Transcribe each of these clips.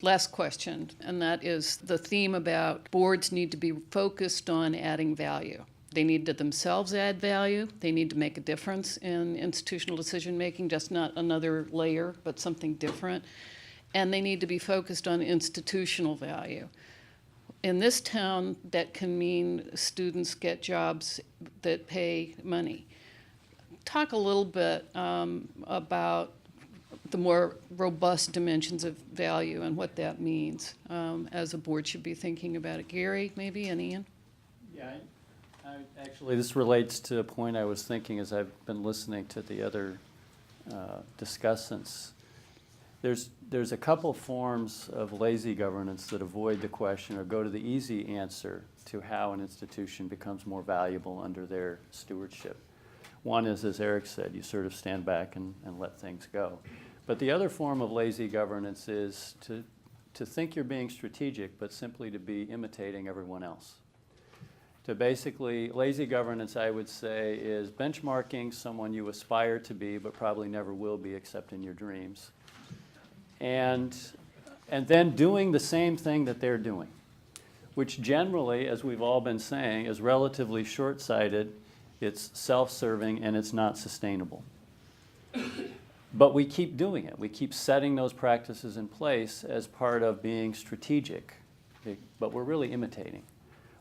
Last question, and that is the theme about boards need to be focused on adding value. They need to themselves add value. They need to make a difference in institutional decision making, just not another layer, but something different. And they need to be focused on institutional value. In this town, that can mean students get jobs that pay money. Talk a little bit about the more robust dimensions of value and what that means as a board should be thinking about it. Gary, maybe, and Ian? Yeah, actually, this relates to a point I was thinking as I've been listening to the other discussants. There's a couple forms of lazy governance that avoid the question or go to the easy answer to how an institution becomes more valuable under their stewardship. One is, as Eric said, you sort of stand back and let things go. But the other form of lazy governance is to think you're being strategic, but simply to be imitating everyone else. To basically, lazy governance, I would say, is benchmarking someone you aspire to be, but probably never will be except in your dreams. And then doing the same thing that they're doing, which generally, as we've all been saying, is relatively short-sighted, it's self-serving, and it's not sustainable. But we keep doing it. We keep setting those practices in place as part of being strategic, but we're really imitating.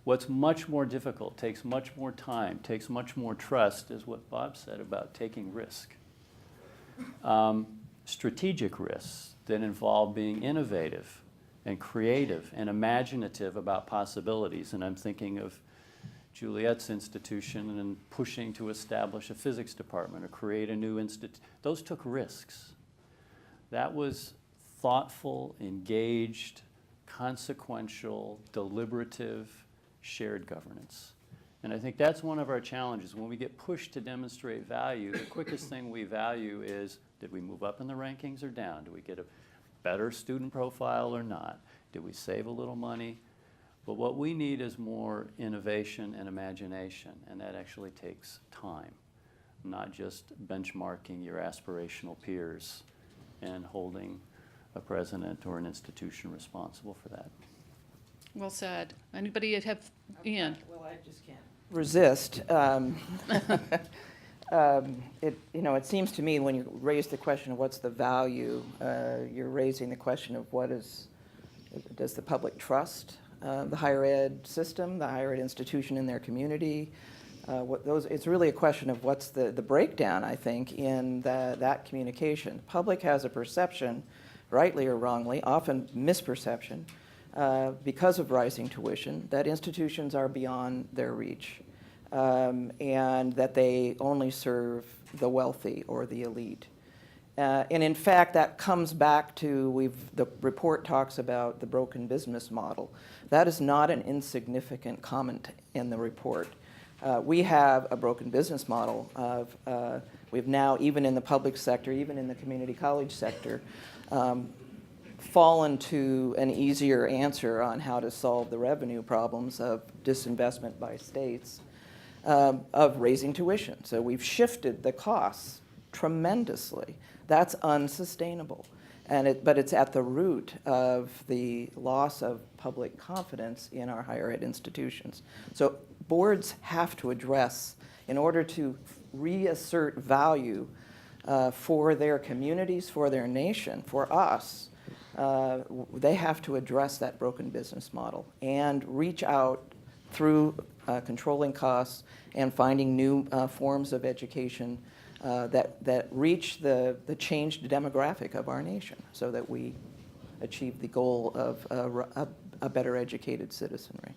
What's much more difficult, takes much more time, takes much more trust, is what Bob said about taking risk. Strategic risks that involve being innovative and creative and imaginative about possibilities. And I'm thinking of Juliet's institution and pushing to establish a physics department or create a new institute. Those took risks. That was thoughtful, engaged, consequential, deliberative, shared governance. And I think that's one of our challenges. When we get pushed to demonstrate value, the quickest thing we value is, did we move up in the rankings or down? Do we get a better student profile or not? Did we save a little money? But what we need is more innovation and imagination, and that actually takes time, not just benchmarking your aspirational peers and holding a president or an institution responsible for that. Well said. Anybody have, Ian? Well, I just can't resist. It seems to me when you raise the question of what's the value, you're raising the question of does the public trust the higher ed system, the higher ed institution in their community? It's really a question of what's the breakdown, I think, in that communication. The public has a perception, rightly or wrongly, often misperception, because of rising tuition, that institutions are beyond their reach, and that they only serve the wealthy or the elite. And in fact, that comes back to, the report talks about the broken business model. That is not an insignificant comment in the report. We have a broken business model we've now, even in the public sector, even in the community college sector, fallen to an easier answer on how to solve the revenue problems of disinvestment by states, of raising tuition. So we've shifted the costs tremendously. That's unsustainable. But it's at the root of the loss of public confidence in our higher ed institutions. So boards have to address, in order to reassert value for their communities, for their nation, for us, they have to address that broken business model and reach out through controlling costs and finding new forms of education that reach the changed demographic of our nation, so that we achieve the goal of a better educated citizenry.